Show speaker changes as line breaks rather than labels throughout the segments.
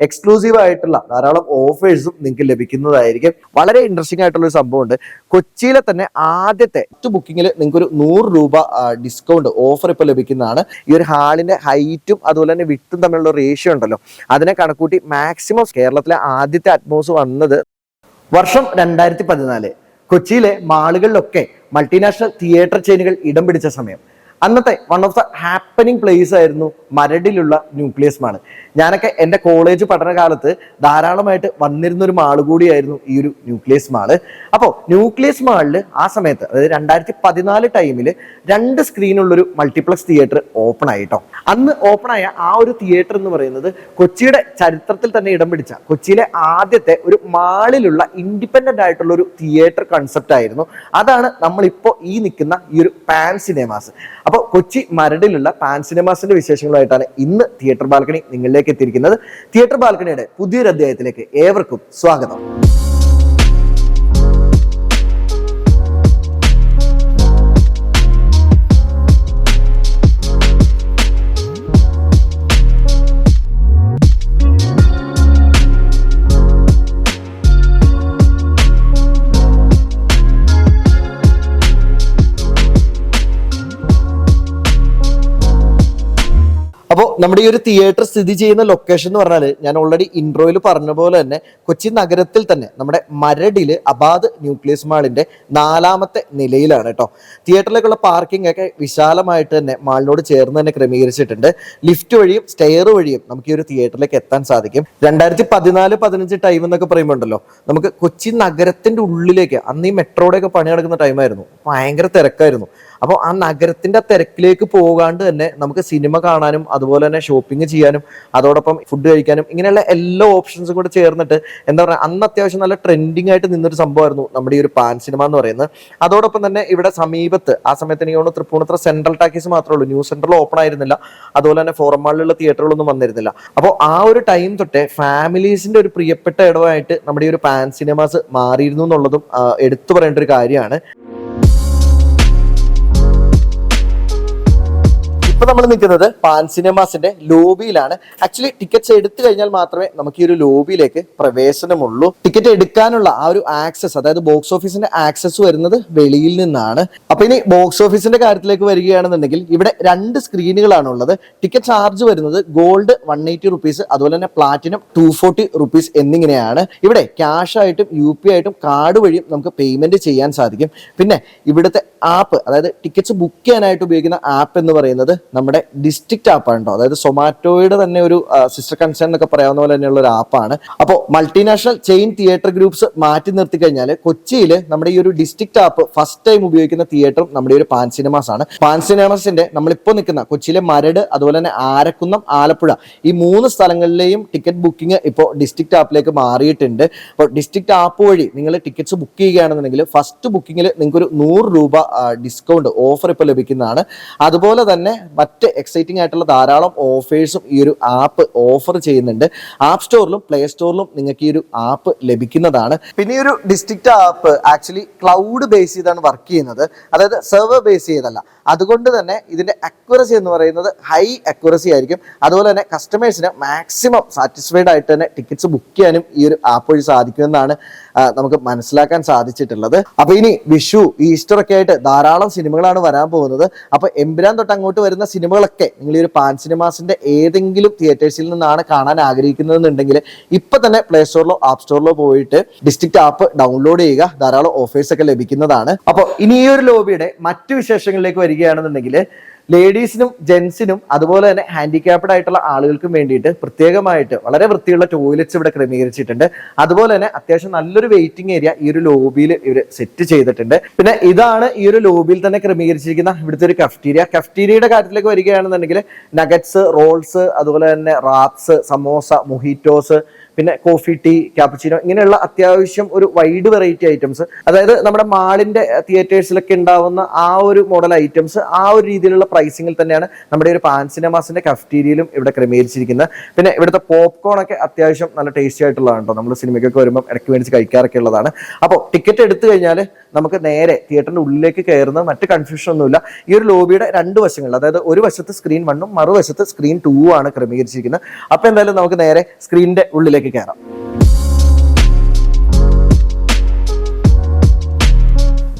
Exclusive ആയിട്ടുള്ള ധാരാളം ഓഫേഴ്സും നിങ്ങൾക്ക് ലഭിക്കുന്നതായിരിക്കും. വളരെ ഇൻട്രസ്റ്റിംഗ് ആയിട്ടുള്ള ഒരു സംഭവമുണ്ട്. കൊച്ചിയിലെ തന്നെ ആദ്യത്തെ ബുക്കിങ്ങിൽ നിങ്ങൾക്ക് ഒരു 100 രൂപ ഡിസ്കൗണ്ട് ഓഫർ ഇപ്പോൾ ലഭിക്കുന്നതാണ്. ഈ ഒരു ഹാളിന്റെ ഹൈറ്റും അതുപോലെ തന്നെ വിട്ടും തമ്മിലുള്ള റേഷ്യോ ഉണ്ടല്ലോ, അതിനെ കണക്കൂട്ടി മാക്സിമം കേരളത്തിലെ ആദ്യത്തെ അറ്റ്മോസ് വന്നത് വർഷം 2014 കൊച്ചിയിലെ മാളുകളിലൊക്കെ മൾട്ടിനാഷണൽ തിയേറ്റർ ചെയിനുകൾ ഇടം പിടിച്ച സമയം. അന്നത്തെ one of the happening place ആയിരുന്നു മരടിലുള്ള ന്യൂക്ലിയസ് മാൾ. ഞാനൊക്കെ എൻ്റെ കോളേജ് പഠനകാലത്ത് ധാരാളമായിട്ട് വന്നിരുന്ന ഒരു മാള് കൂടിയായിരുന്നു ഈ ഒരു ന്യൂക്ലിയസ് മാള്. അപ്പോൾ ന്യൂക്ലിയസ് മാളിൽ ആ സമയത്ത്, അതായത് 2014 ടൈമിൽ 2 സ്ക്രീനുള്ളൊരു മൾട്ടിപ്ലക്സ് തിയേറ്റർ ഓപ്പൺ ആയിട്ടോ. അന്ന് ഓപ്പൺ ആയ ആ ഒരു തിയേറ്റർ എന്ന് പറയുന്നത് കൊച്ചിയുടെ ചരിത്രത്തിൽ തന്നെ ഇടം പിടിച്ച കൊച്ചിയിലെ ആദ്യത്തെ ഒരു മാളിലുള്ള ഇൻഡിപെൻഡന്റ് ആയിട്ടുള്ള ഒരു തിയേറ്റർ കൺസെപ്റ്റ് ആയിരുന്നു. അതാണ് നമ്മളിപ്പോൾ ഈ നിൽക്കുന്ന ഈ ഒരു പാൻ സിനിമാസ്. അപ്പോൾ കൊച്ചി മരടിലുള്ള പാൻ സിനിമാസിന്റെ വിശേഷങ്ങളുമായിട്ടാണ് ഇന്ന് തിയേറ്റർ ബാൽക്കണി നിങ്ങളിലേക്ക് എത്തിയിരിക്കുന്നത്. തിയേറ്റർ ബാൽക്കണിയുടെ പുതിയൊരു അധ്യായത്തിലേക്ക് ഏവർക്കും സ്വാഗതം. അപ്പോൾ നമ്മുടെ ഈ ഒരു തിയേറ്റർ സ്ഥിതി ചെയ്യുന്ന ലൊക്കേഷൻ എന്ന് പറഞ്ഞാൽ ഞാൻ ഓൾറെഡി ഇൻട്രോയിൽ പറഞ്ഞ പോലെ തന്നെ കൊച്ചി നഗരത്തിൽ തന്നെ നമ്മുടെ മരടില് അബാദ് ന്യൂക്ലിയസ് മാളിന്റെ 4ാമത്തെ നിലയിലാണ് കേട്ടോ. തിയേറ്ററിലേക്കുള്ള പാർക്കിംഗ് ഒക്കെ വിശാലമായിട്ട് തന്നെ മാളിനോട് ചേർന്ന് തന്നെ ക്രമീകരിച്ചിട്ടുണ്ട്. ലിഫ്റ്റ് വഴിയും സ്റ്റെയർ വഴിയും നമുക്ക് ഈ ഒരു തിയേറ്ററിലേക്ക് എത്താൻ സാധിക്കും. 2014-15 ടൈം എന്നൊക്കെ പറയുമ്പോൾ ഉണ്ടല്ലോ, നമുക്ക് കൊച്ചി നഗരത്തിന്റെ ഉള്ളിലേക്ക്, അന്ന് ഈ മെട്രോയുടെ ഒക്കെ പണി നടക്കുന്ന ടൈമായിരുന്നു, ഭയങ്കര തിരക്കായിരുന്നു. അപ്പോൾ ആ നഗരത്തിന്റെ തിരക്കിലേക്ക് പോകാണ്ട് തന്നെ നമുക്ക് സിനിമ കാണാനും അതുപോലെ തന്നെ ഷോപ്പിംഗ് ചെയ്യാനും അതോടൊപ്പം ഫുഡ് കഴിക്കാനും ഇങ്ങനെയുള്ള എല്ലാ ഓപ്ഷൻസും കൂടെ ചേർന്നിട്ട് എന്താ പറയുക, അന്ന് അത്യാവശ്യം നല്ല ട്രെൻഡിങ് ആയിട്ട് നിന്നൊരു സംഭവമായിരുന്നു നമ്മുടെ ഈ ഒരു പാൻ സിനിമ എന്ന് പറയുന്നത്. അതോടൊപ്പം തന്നെ ഇവിടെ സമീപത്ത് ആ സമയത്ത് എനിക്ക് തോന്നുന്നു തൃപ്പൂണിത്തുറ സെൻട്രൽ ടാക്കീസ് മാത്രമേ ഉള്ളൂ, ന്യൂ സെൻട്രൽ ഓപ്പൺ ആയിരുന്നില്ല. അതുപോലെ തന്നെ ഫോറം മാളിലുള്ള തിയേറ്ററുകളൊന്നും വന്നിരുന്നില്ല. അപ്പോൾ ആ ഒരു ടൈം തൊട്ടേ ഫാമിലീസിന്റെ ഒരു പ്രിയപ്പെട്ട ഇടമായിട്ട് നമ്മുടെ ഈ ഒരു പാൻ സിനിമാസ് മാറിയിരുന്നു എന്നുള്ളതും എടുത്തു പറയേണ്ട ഒരു കാര്യമാണ്. ഇപ്പൊ നമ്മൾ നിൽക്കുന്നത് പാൻ സിനിമാസിന്റെ ലോബിയിലാണ്. ആക്ച്വലി ടിക്കറ്റ്സ് എടുത്തു കഴിഞ്ഞാൽ മാത്രമേ നമുക്ക് ഈ ഒരു ലോബിയിലേക്ക് പ്രവേശനമുള്ളൂ. ടിക്കറ്റ് എടുക്കാനുള്ള ആ ഒരു ആക്സസ്, അതായത് ബോക്സ് ഓഫീസിന്റെ ആക്സസ് വരുന്നത് വെളിയിൽ നിന്നാണ്. അപ്പൊ ഇനി ബോക്സ് ഓഫീസിന്റെ കാര്യത്തിലേക്ക് വരികയാണെന്നുണ്ടെങ്കിൽ ഇവിടെ 2 സ്ക്രീനുകളാണ് ഉള്ളത്. ടിക്കറ്റ് ചാർജ് വരുന്നത് ഗോൾഡ് 180 റുപ്പീസ്, അതുപോലെ തന്നെ പ്ലാറ്റിനം 240 റുപ്പീസ് എന്നിങ്ങനെയാണ്. ഇവിടെ ക്യാഷ് ആയിട്ടും UPI ആയിട്ടും കാർഡ് വഴിയും നമുക്ക് പേയ്മെന്റ് ചെയ്യാൻ സാധിക്കും. പിന്നെ ഇവിടുത്തെ ആപ്പ്, അതായത് ടിക്കറ്റ്സ് ബുക്ക് ചെയ്യാനായിട്ട് ഉപയോഗിക്കുന്ന ആപ്പ് എന്ന് പറയുന്നത് നമ്മുടെ ഡിസ്ട്രിക്ട് ആപ്പാണ് കേട്ടോ. അതായത് സൊമാറ്റോയുടെ തന്നെ ഒരു സിസ്റ്റർ കൺസേൺ എന്നൊക്കെ പറയാവുന്ന പോലെ തന്നെയുള്ള ഒരു ആപ്പാണ്. അപ്പോൾ മൾട്ടിനാഷണൽ ചെയിൻ തിയേറ്റർ ഗ്രൂപ്പ്സ് മാറ്റി നിർത്തി കഴിഞ്ഞാൽ കൊച്ചിയിൽ നമ്മുടെ ഈ ഒരു ഡിസ്ട്രിക്ട് ആപ്പ് ഫസ്റ്റ് ടൈം ഉപയോഗിക്കുന്ന തിയേറ്ററും നമ്മുടെ ഒരു പാൻ സിനിമാസ് ആണ്. പാൻ സിനിമാസിന്റെ നമ്മളിപ്പോൾ നിൽക്കുന്ന കൊച്ചിയിലെ മരട്, അതുപോലെ തന്നെ ആരക്കുന്നം, ആലപ്പുഴ ഈ 3 സ്ഥലങ്ങളിലെയും ടിക്കറ്റ് ബുക്കിംഗ് ഇപ്പോൾ ഡിസ്ട്രിക്ട് ആപ്പിലേക്ക് മാറിയിട്ടുണ്ട്. അപ്പോൾ ഡിസ്ട്രിക്ട് ആപ്പ് വഴി നിങ്ങൾ ടിക്കറ്റ്സ് ബുക്ക് ചെയ്യുകയാണെന്നുണ്ടെങ്കിൽ ഫസ്റ്റ് ബുക്കിങ്ങിൽ നിങ്ങൾക്ക് ഒരു 100 രൂപ ഡിസ്കൗണ്ട് ഓഫർ ഇപ്പോൾ ലഭിക്കുന്നതാണ്. അതുപോലെ തന്നെ മറ്റ് എക്സൈറ്റിംഗ് ആയിട്ടുള്ള ധാരാളം ഓഫേഴ്സും ഈ ഒരു ആപ്പ് ഓഫർ ചെയ്യുന്നുണ്ട്. ആപ്പ് സ്റ്റോറിലും പ്ലേ സ്റ്റോറിലും നിങ്ങൾക്ക് ഈ ഒരു ആപ്പ് ലഭിക്കുന്നതാണ്. പിന്നെ ഈ ഒരു district app actually cloud base ചെയ്താണ് വർക്ക് ചെയ്യുന്നത്, അതായത് സെർവർ ബേസ് ചെയ്തല്ല. അതുകൊണ്ട് തന്നെ ഇതിന്റെ അക്യുറസി എന്ന് പറയുന്നത് ഹൈ അക്യുറസി ആയിരിക്കും. അതുപോലെ തന്നെ കസ്റ്റമേഴ്സിന് മാക്സിമം സാറ്റിസ്ഫൈഡ് ആയിട്ട് തന്നെ ടിക്കറ്റ്സ് ബുക്ക് ചെയ്യാനും ഈ ഒരു ആപ്പ് വഴി സാധിക്കുമെന്നാണ് നമുക്ക് മനസ്സിലാക്കാൻ സാധിച്ചിട്ടുള്ളത്. അപ്പൊ ഇനി വിഷു, ഈസ്റ്റർ ഒക്കെ ആയിട്ട് ധാരാളം സിനിമകളാണ് വരാൻ പോകുന്നത്. അപ്പൊ എമ്പുരാൻ തൊട്ട് അങ്ങോട്ട് വരുന്ന സിനിമകളൊക്കെ നിങ്ങൾ ഈ ഒരു പാൻ സിനിമാസിന്റെ ഏതെങ്കിലും തിയേറ്റേഴ്സിൽ നിന്നാണ് കാണാൻ ആഗ്രഹിക്കുന്നതെന്നുണ്ടെങ്കിൽ ഇപ്പൊ തന്നെ പ്ലേ സ്റ്റോറിലോ ആപ്പ് സ്റ്റോറിലോ പോയിട്ട് ഡിസ്ട്രിക്ട് ആപ്പ് ഡൗൺലോഡ് ചെയ്യുക. ധാരാളം ഓഫേഴ്സ് ഒക്കെ ലഭിക്കുന്നതാണ്. അപ്പോൾ ഇനി ഈ ഒരു ലോബിയുടെ മറ്റു വിശേഷങ്ങളിലേക്ക് വരികയാണെന്നുണ്ടെങ്കിൽ ലേഡീസിനും ജെന്റ്സിനും അതുപോലെ തന്നെ ഹാൻഡിക്യാപ്ഡ് ആയിട്ടുള്ള ആളുകൾക്കും വേണ്ടിയിട്ട് പ്രത്യേകമായിട്ട് വളരെ വൃത്തിയുള്ള ടോയ്ലറ്റ്സ് ഇവിടെ ക്രമീകരിച്ചിട്ടുണ്ട്. അതുപോലെ തന്നെ അത്യാവശ്യം നല്ലൊരു വെയിറ്റിംഗ് ഏരിയ ഈ ഒരു ലോബിയിൽ ഇവർ സെറ്റ് ചെയ്തിട്ടുണ്ട്. പിന്നെ ഇതാണ് ഈ ഒരു ലോബിയിൽ തന്നെ ക്രമീകരിച്ചിരിക്കുന്ന ഇവിടുത്തെ ഒരു കഫ്റ്റീരിയ. കഫ്റ്റീരിയയുടെ കാര്യത്തിലേക്ക് വരികയാണെന്നുണ്ടെങ്കിൽ നഗറ്റ്സ്, റോൾസ്, അതുപോലെ തന്നെ റാപ്സ്, സമോസ, മൊഹിറ്റോസ്, പിന്നെ കോഫി, ടീ, ക്യാപ്പുച്ചിനോ ഇങ്ങനെയുള്ള അത്യാവശ്യം ഒരു വൈഡ് വെറൈറ്റി ഐറ്റംസ്, അതായത് നമ്മുടെ മാളിന്റെ തിയേറ്റേഴ്സിലൊക്കെ ഉണ്ടാവുന്ന ആ ഒരു മോഡൽ ഐറ്റംസ് ആ ഒരു രീതിയിലുള്ള പ്രൈസിംഗിൽ തന്നെയാണ് നമ്മുടെ ഒരു പാൻ സിനിമാസിന്റെ കഫ്റ്റീരിയയിലും ഇവിടെ ക്രമീകരിച്ചിരിക്കുന്നത്. പിന്നെ ഇവിടുത്തെ പോപ്കോൺ ഒക്കെ അത്യാവശ്യം നല്ല ടേസ്റ്റി ആയിട്ടുള്ളതാണ് കേട്ടോ. നമ്മൾ സിനിമയ്ക്കൊക്കെ വരുമ്പോൾ ഇടയ്ക്ക് മേടിച്ച് കഴിക്കാറൊക്കെ ഉള്ളതാണ്. അപ്പോൾ ടിക്കറ്റ് എടുത്തു കഴിഞ്ഞാൽ നമുക്ക് നേരെ തിയേറ്ററിന്റെ ഉള്ളിലേക്ക് കയറുന്ന മറ്റ് കൺഫ്യൂഷൻ ഒന്നുമില്ല. ഈ ഒരു ലോബിയുടെ രണ്ട് വശങ്ങളിൽ, അതായത് ഒരു വശത്ത് സ്ക്രീൻ 1ഉം മറുവശത്ത് സ്ക്രീൻ 2ഉം ആണ് ക്രമീകരിച്ചിരിക്കുന്നത്. അപ്പൊ എന്തായാലും നമുക്ക് നേരെ സ്ക്രീനിന്റെ ഉള്ളിലേക്ക് കയറാം.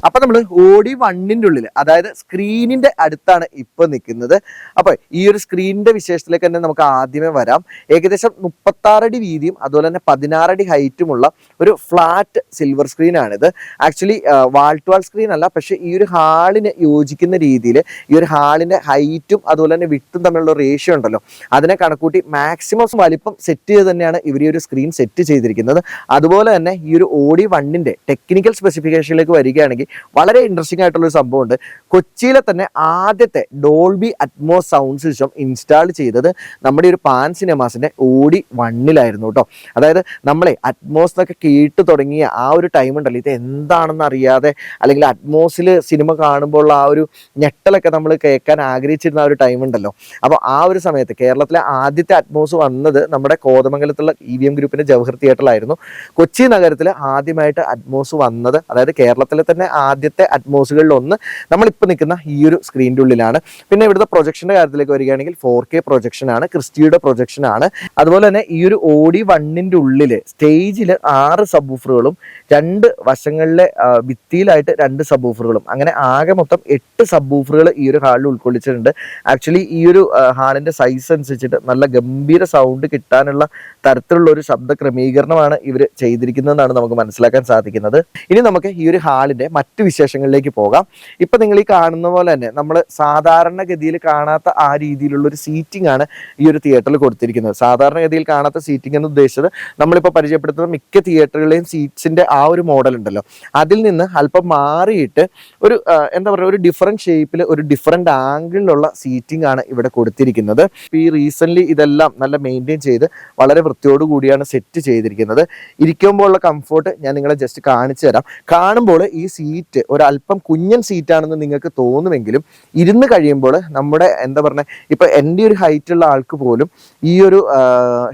അപ്പൊ നമ്മൾ OD1 ഉള്ളിൽ, അതായത് സ്ക്രീനിന്റെ അടുത്താണ് ഇപ്പൊ നിൽക്കുന്നത്. അപ്പൊ ഈ ഒരു സ്ക്രീനിന്റെ വിശേഷത്തിലേക്ക് തന്നെ നമുക്ക് ആദ്യമേ വരാം. ഏകദേശം 36 അടി വീതിയും അതുപോലെ തന്നെ 16 അടി ഹൈറ്റുമുള്ള ഒരു ഫ്ലാറ്റ് സിൽവർ സ്ക്രീൻ ആണിത്. Actually wall to wall screen അല്ല, പക്ഷെ ഈ ഒരു ഹാളിന് യോജിക്കുന്ന രീതിയിൽ ഈ ഒരു ഹാളിന്റെ ഹൈറ്റും അതുപോലെ തന്നെ വിട്ടും തമ്മിലുള്ള റേഷ്യോ ഉണ്ടല്ലോ, അതിനെ കണക്കൂട്ടി മാക്സിമം വലിപ്പം സെറ്റ് ചെയ്ത് തന്നെയാണ് ഇവർ ഈ ഒരു സ്ക്രീൻ സെറ്റ് ചെയ്തിരിക്കുന്നത്. അതുപോലെ തന്നെ ഈ ഒരു OD1 ടെക്നിക്കൽ സ്പെസിഫിക്കേഷനിലേക്ക് വരികയാണെങ്കിൽ വളരെ ഇൻട്രസ്റ്റിംഗ് ആയിട്ടുള്ള ഒരു സംഭവമുണ്ട്. കൊച്ചിയിലെ തന്നെ ആദ്യത്തെ Dolby Atmos sound system install ചെയ്തത് നമ്മുടെ ഒരു പാൻ സിനിമാസിന്റെ OD1 കേട്ടോ. അതായത് നമ്മളെ അറ്റ്മോസ് എന്നൊക്കെ കേട്ട് തുടങ്ങിയ ആ ഒരു ടൈം ഉണ്ടല്ലോ, ഇത് എന്താണെന്ന് അറിയാതെ അല്ലെങ്കിൽ അറ്റ്മോസിൽ സിനിമ കാണുമ്പോൾ ആ ഒരു ഞെട്ടലൊക്കെ നമ്മൾ കേൾക്കാൻ ആഗ്രഹിച്ചിരുന്ന ആ ഒരു ടൈം ഉണ്ടല്ലോ. അപ്പോൾ ആ ഒരു സമയത്ത് കേരളത്തിലെ ആദ്യത്തെ അറ്റ്മോസ് വന്നത് നമ്മുടെ കോതമംഗലത്തുള്ള EVM ഗ്രൂപ്പിന്റെ ജവഹർ തിയേറ്ററിലായിരുന്നു. കൊച്ചി നഗരത്തിൽ ആദ്യമായിട്ട് അറ്റ്മോസ് വന്നത്, അതായത് കേരളത്തിലെ തന്നെ ആദ്യത്തെ അറ്റ്മോസുകളിൽ ഒന്ന് നമ്മളിപ്പോൾ നിൽക്കുന്ന ഈ ഒരു സ്ക്രീനിൻ്റെ ഉള്ളിലാണ്. പിന്നെ ഇവിടുത്തെ പ്രൊജക്ഷൻ്റെ കാര്യത്തിലേക്ക് വരികയാണെങ്കിൽ 4K പ്രൊജക്ഷൻ ആണ്, ക്രിസ്റ്റിയുടെ പ്രൊജക്ഷൻ ആണ്. അതുപോലെ തന്നെ ഈ ഒരു OD1 ഉള്ളിൽ സ്റ്റേജിൽ 6 സബ്വൂഫറുകളും 2 വശങ്ങളിലെ ഭിത്തിയിലായിട്ട് 2 സബ്വൂഫറുകളും, അങ്ങനെ ആകെ മൊത്തം 8 സബ്വൂഫറുകൾ ഈ ഒരു ഹാളിൽ ഉൾക്കൊള്ളിച്ചിട്ടുണ്ട്. ആക്ച്വലി ഈ ഒരു ഹാളിന്റെ സൈസ് അനുസരിച്ചിട്ട് നല്ല ഗംഭീര സൗണ്ട് കിട്ടാനുള്ള തരത്തിലുള്ള ഒരു ശബ്ദ ക്രമീകരണമാണ് ഇവർ ചെയ്തിരിക്കുന്നതെന്നാണ് നമുക്ക് മനസ്സിലാക്കാൻ സാധിക്കുന്നത്. ഇനി നമുക്ക് ഈ ഒരു ഹാളിന്റെ മറ്റു വിശേഷങ്ങളിലേക്ക് പോകാം. ഇപ്പൊ നിങ്ങൾ ഈ കാണുന്ന പോലെ തന്നെ നമ്മൾ സാധാരണഗതിയിൽ കാണാത്ത ആ രീതിയിലുള്ള ഒരു സീറ്റിംഗ് ആണ് ഈ ഒരു തിയേറ്ററിൽ കൊടുത്തിരിക്കുന്നത്. സാധാരണഗതിയിൽ കാണാത്ത സീറ്റിംഗ് എന്ന് ഉദ്ദേശിച്ചത് നമ്മളിപ്പോൾ പരിചയപ്പെടുത്തുന്ന മിക്ക തിയേറ്ററുകളെയും സീറ്റ്സിന്റെ ആ ഒരു മോഡൽ ഉണ്ടല്ലോ, അതിൽ നിന്ന് അല്പം മാറിയിട്ട് ഒരു എന്താ പറയുക, ഒരു ഡിഫറെന്റ് ഷേപ്പിൽ ഒരു ഡിഫറെന്റ് ആംഗിളിലുള്ള സീറ്റിംഗ് ആണ് ഇവിടെ കൊടുത്തിരിക്കുന്നത്. ഈ റീസെന്റ് ഇതെല്ലാം നല്ല മെയിൻറ്റെയിൻ ചെയ്ത് വളരെ വൃത്തിയോട് കൂടിയാണ് സെറ്റ് ചെയ്തിരിക്കുന്നത്. ഇരിക്കുമ്പോൾ ഉള്ള കംഫോർട്ട് ഞാൻ നിങ്ങളെ ജസ്റ്റ് കാണിച്ചു തരാം. കാണുമ്പോൾ ഈ സീറ്റ് ഒരല്പം കുഞ്ഞൻ സീറ്റാണെന്ന് നിങ്ങൾക്ക് തോന്നുമെങ്കിലും ഇരുന്ന് കഴിയുമ്പോൾ നമ്മുടെ എന്താ പറയുക, ഇപ്പൊ എൻ്റെ ഒരു ഹൈറ്റുള്ള ആൾക്ക് പോലും ഈ ഒരു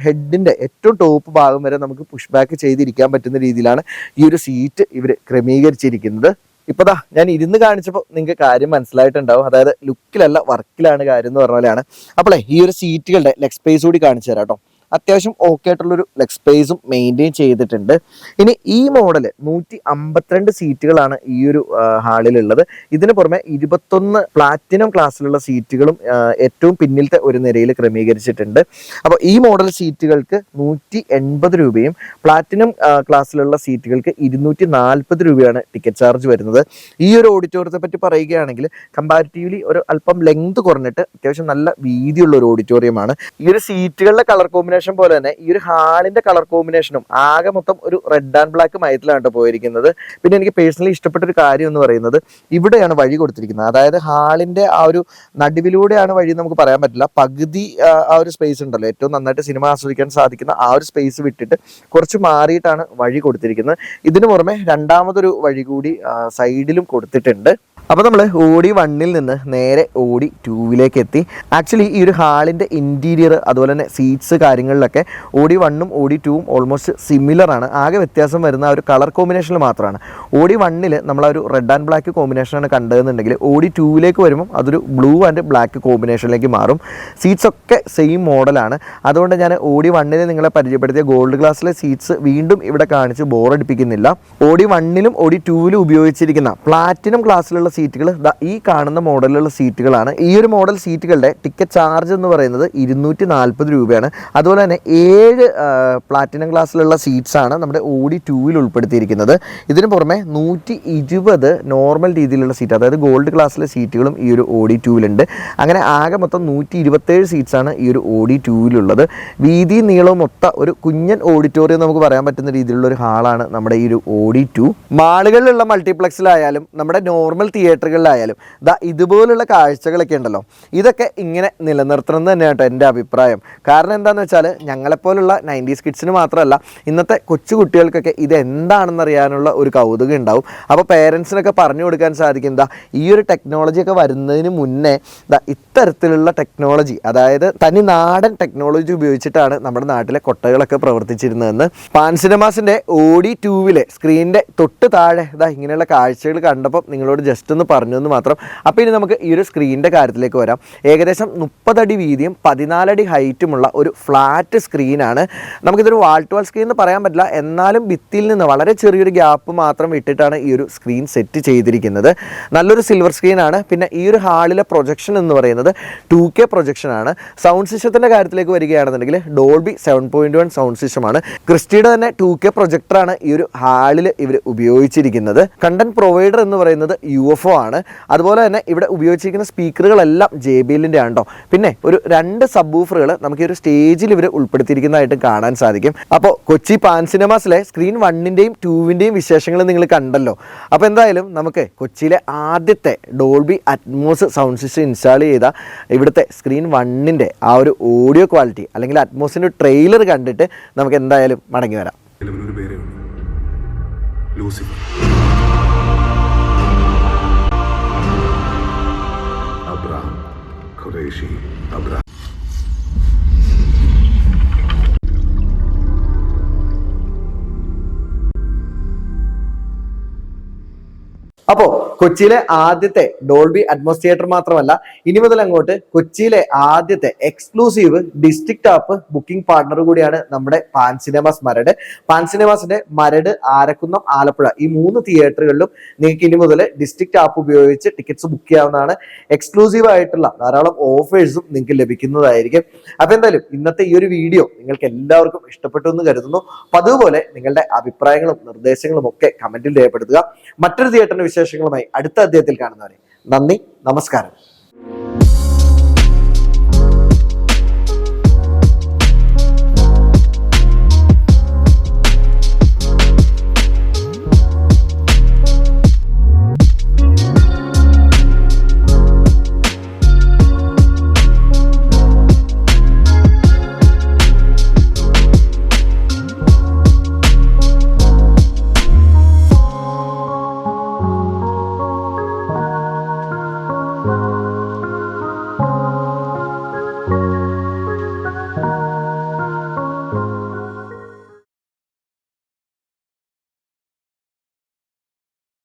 ഹെഡിന്റെ ഏറ്റവും ടോപ്പ് ഭാഗം വരെ നമുക്ക് പുഷ് ബാക്ക് ചെയ്തിരിക്കാൻ പറ്റുന്ന രീതിയിലാണ് ഈ ഒരു സീറ്റ് ഇവർ ക്രമീകരിച്ചിരിക്കുന്നത്. ഇപ്പതാ ഞാൻ ഇരുന്ന് കാണിച്ചപ്പോൾ നിങ്ങൾക്ക് കാര്യം മനസ്സിലായിട്ടുണ്ടാവും. അതായത് ലുക്കിലല്ല വർക്കിലാണ് കാര്യം എന്ന് പറഞ്ഞ പോലെയാണ്. അപ്പോളേ ഈ ഒരു സീറ്റുകളുടെ ലെഗ് സ്പേസ് കൂടി കാണിച്ചു തരാം കേട്ടോ. അത്യാവശ്യം ഓക്കെ ആയിട്ടുള്ളൊരു ലെഗ് സ്പേസും മെയിൻറ്റെയിൻ ചെയ്തിട്ടുണ്ട്. ഇനി ഈ മോഡൽ 152 സീറ്റുകളാണ് ഈ ഒരു ഹാളിലുള്ളത്. ഇതിന് പുറമെ 21 പ്ലാറ്റിനം ക്ലാസ്സിലുള്ള സീറ്റുകളും ഏറ്റവും പിന്നിലത്തെ ഒരു നിരയിൽ ക്രമീകരിച്ചിട്ടുണ്ട്. അപ്പോൾ ഈ മോഡൽ സീറ്റുകൾക്ക് 180 രൂപയും പ്ലാറ്റിനം ക്ലാസ്സിലുള്ള സീറ്റുകൾക്ക് 240 രൂപയാണ് ടിക്കറ്റ് ചാർജ് വരുന്നത്. ഈ ഒരു ഓഡിറ്റോറിയത്തെ പറ്റി പറയുകയാണെങ്കിൽ കമ്പാരിറ്റീവ്ലി ഒരു അല്പം ലെങ്ത് കുറഞ്ഞിട്ട് അത്യാവശ്യം നല്ല വീതിയുള്ള ഒരു ഓഡിറ്റോറിയമാണ്. ഈ ഒരു സീറ്റുകളുടെ കളർ കോമ്പിനേഷൻ പോലെ തന്നെ ഈ ഒരു ഹാളിന്റെ കളർ കോമ്പിനേഷനും ആകെ മൊത്തം ഒരു റെഡ് ആൻഡ് ബ്ലാക്ക് മയത്തിലാണ് പോയിരിക്കുന്നത്. പിന്നെ എനിക്ക് പേഴ്സണലി ഇഷ്ടപ്പെട്ട ഒരു കാര്യം എന്ന് പറയുന്നത് ഇവിടെയാണ് വഴി കൊടുത്തിരിക്കുന്നത്. അതായത് ഹാളിന്റെ ആ ഒരു നടുവിലൂടെയാണ് വഴി നമുക്ക് പറയാൻ പറ്റില്ല, പകുതി ആ ഒരു സ്പേസ് ഉണ്ടല്ലോ, ഏറ്റവും നന്നായിട്ട് സിനിമ ആസ്വദിക്കാൻ സാധിക്കുന്ന ആ ഒരു സ്പേസ് വിട്ടിട്ട് കുറച്ച് മാറിയിട്ടാണ് വഴി കൊടുത്തിരിക്കുന്നത്. ഇതിനു പുറമെ രണ്ടാമതൊരു വഴി കൂടി സൈഡിലും കൊടുത്തിട്ടുണ്ട്. അപ്പോൾ നമ്മൾ OD1 നിന്ന് നേരെ OD2 എത്തി. ആക്ച്വലി ഈ ഒരു ഹാളിൻ്റെ ഇൻറ്റീരിയർ അതുപോലെ തന്നെ സീറ്റ്സ് കാര്യങ്ങളിലൊക്കെ OD1 OD2 ഓൾമോസ്റ്റ് സിമിലർ ആണ്. ആകെ വ്യത്യാസം വരുന്ന ആ ഒരു കളർ കോമ്പിനേഷനിൽ മാത്രമാണ്. OD1 നമ്മൾ ആ ഒരു റെഡ് ആൻഡ് ബ്ലാക്ക് കോമ്പിനേഷനാണ് കണ്ടതെന്നുണ്ടെങ്കിൽ OD2 വരുമ്പം അതൊരു ബ്ലൂ ആൻഡ് ബ്ലാക്ക് കോമ്പിനേഷനിലേക്ക് മാറും. സീറ്റ്സ് ഒക്കെ സെയിം മോഡലാണ്. അതുകൊണ്ട് ഞാൻ OD1 നിങ്ങളെ പരിചയപ്പെടുത്തിയ ഗോൾഡ് ഗ്ലാസ്സിലെ സീറ്റ്സ് വീണ്ടും ഇവിടെ കാണിച്ച് ബോറടിപ്പിക്കുന്നില്ല. OD1 OD2 ഉപയോഗിച്ചിരിക്കുന്ന പ്ലാറ്റിനം ക്ലാസ്സിലുള്ള സീറ്റുകൾ ഈ കാണുന്ന മോഡലിലുള്ള സീറ്റുകളാണ്. ഈ ഒരു മോഡൽ സീറ്റുകളുടെ ടിക്കറ്റ് ചാർജ് എന്ന് പറയുന്നത് 240 രൂപയാണ്. അതുപോലെ തന്നെ 7 പ്ലാറ്റിനം ക്ലാസ്സിലുള്ള സീറ്റ്സ് ആണ് നമ്മുടെ OD2 ഉൾപ്പെടുത്തിയിരിക്കുന്നത്. ഇതിന് പുറമെ 120 നോർമൽ രീതിയിലുള്ള സീറ്റ്, അതായത് ഗോൾഡ് ക്ലാസ്സിലെ സീറ്റുകളും ഈ ഒരു OD2 അങ്ങനെ ആകെ മൊത്തം 127 സീറ്റ്സ് ആണ് ഈ ഒരു OD2 വീതി നീളവും മൊത്ത ഒരു കുഞ്ഞൻ ഓഡിറ്റോറിയം നമുക്ക് പറയാൻ പറ്റുന്ന രീതിയിലുള്ള ഒരു ഹാളാണ് നമ്മുടെ ഈ ഒരു OD2. മാളുകളിലുള്ള മൾട്ടിപ്ലക്സിലായാലും നമ്മുടെ നോർമൽ തിയേറ്റർ തിയേറ്ററുകളിലായാലും ഇതുപോലുള്ള കാഴ്ചകളൊക്കെ ഉണ്ടല്ലോ, ഇതൊക്കെ ഇങ്ങനെ നിലനിർത്തണം എന്ന് തന്നെയാണ് എൻ്റെ അഭിപ്രായം. കാരണം എന്താണെന്ന് വെച്ചാൽ ഞങ്ങളെപ്പോലുള്ള 90s കിഡ്സിന് മാത്രമല്ല, ഇന്നത്തെ കൊച്ചു കുട്ടികൾക്കൊക്കെ ഇത് എന്താണെന്ന് അറിയാനുള്ള ഒരു കൗതുകം ഉണ്ടാവും. അപ്പോൾ പേരൻസിനൊക്കെ പറഞ്ഞു കൊടുക്കാൻ സാധിക്കും, ഈ ഒരു ടെക്നോളജിയൊക്കെ വരുന്നതിന് മുന്നേ ഇത്തരത്തിലുള്ള ടെക്നോളജി, അതായത് തനി നാടൻ ടെക്നോളജി ഉപയോഗിച്ചിട്ടാണ് നമ്മുടെ നാട്ടിലെ കൊട്ടകളൊക്കെ പ്രവർത്തിച്ചിരുന്നതെന്ന്. പാൻ സിനിമാസിൻ്റെ OD2 സ്ക്രീനിൻ്റെ തൊട്ട് താഴെ ഇങ്ങനെയുള്ള കാഴ്ചകൾ കണ്ടപ്പോൾ നിങ്ങളോട് ജസ്റ്റ് ഒന്ന് പറഞ്ഞു എന്ന് മാത്രം. അപ്പോൾ ഇനി നമുക്ക് ഈ ഒരു സ്ക്രീനിൻ്റെ കാര്യത്തിലേക്ക് വരാം. ഏകദേശം 30 അടി വീതിയും 14 അടി ഹൈറ്റുമുള്ള ഒരു ഫ്ലാറ്റ് സ്ക്രീനാണ്. നമുക്കിതൊരു വാൾ ടു വാൾ സ്ക്രീൻ എന്ന് പറയാൻ പറ്റില്ല, എന്നാലും ഭിത്തിയിൽ നിന്ന് വളരെ ചെറിയൊരു ഗ്യാപ്പ് മാത്രം ഇട്ടിട്ടാണ് ഈ ഒരു സ്ക്രീൻ സെറ്റ് ചെയ്തിരിക്കുന്നത്. നല്ലൊരു സിൽവർ സ്ക്രീനാണ്. പിന്നെ ഈ ഒരു ഹാളിലെ പ്രൊജക്ഷൻ എന്ന് പറയുന്നത് 2K പ്രൊജക്ഷനാണ്. സൗണ്ട് സിസ്റ്റത്തിൻ്റെ കാര്യത്തിലേക്ക് വരികയാണെന്നുണ്ടെങ്കിൽ ഡോൾബി 7.1 സൗണ്ട് സിസ്റ്റമാണ്. ക്രിസ്റ്റിയുടെ തന്നെ 2K പ്രൊജക്ടറാണ് ഈ ഒരു ഹാളിൽ ഇവർ ഉപയോഗിച്ചിരിക്കുന്നത്. കണ്ടന്റ് പ്രൊവൈഡർ എന്ന് പറയുന്നത് UFO ആണ്. അതുപോലെ തന്നെ ഇവിടെ ഉപയോഗിച്ചിരിക്കുന്ന സ്പീക്കറുകളെല്ലാം JBLൻ്റെ ആണ് കേട്ടോ. പിന്നെ ഒരു 2 സബ് വൂഫറുകൾ നമുക്ക് ഈ ഒരു സ്റ്റേജിൽ ഇവർ ഉൾപ്പെടുത്തിയിരിക്കുന്നതായിട്ട് കാണാൻ സാധിക്കും. അപ്പോൾ കൊച്ചി പാൻ സിനിമാസിലെ സ്ക്രീൻ 1ൻ്റെയും 2ൻ്റെയും വിശേഷങ്ങൾ നിങ്ങൾ കണ്ടല്ലോ. അപ്പോൾ എന്തായാലും നമുക്ക് കൊച്ചിയിലെ ആദ്യത്തെ Dolby Atmos sound system install ചെയ്ത ഇവിടുത്തെ സ്ക്രീൻ 1ൻ്റെ ആ ഒരു ഓഡിയോ ക്വാളിറ്റി അല്ലെങ്കിൽ അറ്റ്മോസിൻ്റെ ട്രെയിലർ കണ്ടിട്ട് നമുക്ക് എന്തായാലും മടങ്ങി വരാം. Lucifer, Abraham Qureshi, Abraham. അപ്പോൾ കൊച്ചിയിലെ ആദ്യത്തെ ഡോൾബി അറ്റ്മോസ് തിയേറ്റർ മാത്രമല്ല, ഇനി മുതൽ അങ്ങോട്ട് കൊച്ചിയിലെ ആദ്യത്തെ exclusive district app booking partner കൂടിയാണ് നമ്മുടെ പാൻ സിനിമാസ് മരട്. പാൻ സിനിമാസിന്റെ മരട്, ആരക്കുന്നം, ആലപ്പുഴ ഈ 3 തിയേറ്ററുകളിലും നിങ്ങൾക്ക് ഇനി മുതൽ ഡിസ്ട്രിക്ട് ആപ്പ് ഉപയോഗിച്ച് ടിക്കറ്റ്സ് ബുക്ക് ചെയ്യാവുന്നതാണ്. എക്സ്ക്ലൂസീവ് ആയിട്ടുള്ള ധാരാളം ഓഫേഴ്സും നിങ്ങൾക്ക് ലഭിക്കുന്നതായിരിക്കും. അപ്പൊ എന്തായാലും ഇന്നത്തെ ഈ ഒരു വീഡിയോ നിങ്ങൾക്ക് എല്ലാവർക്കും ഇഷ്ടപ്പെട്ടു എന്ന് കരുതുന്നു. അപ്പൊ അതുപോലെ നിങ്ങളുടെ അഭിപ്രായങ്ങളും നിർദ്ദേശങ്ങളും ഒക്കെ കമന്റിൽ രേഖപ്പെടുത്തുക. മറ്റൊരു തിയേറ്ററിന്റെ വിശേഷങ്ങളുമായി അടുത്ത അധ്യായത്തിൽ കാണുന്നവരെ നന്ദി, നമസ്കാരം.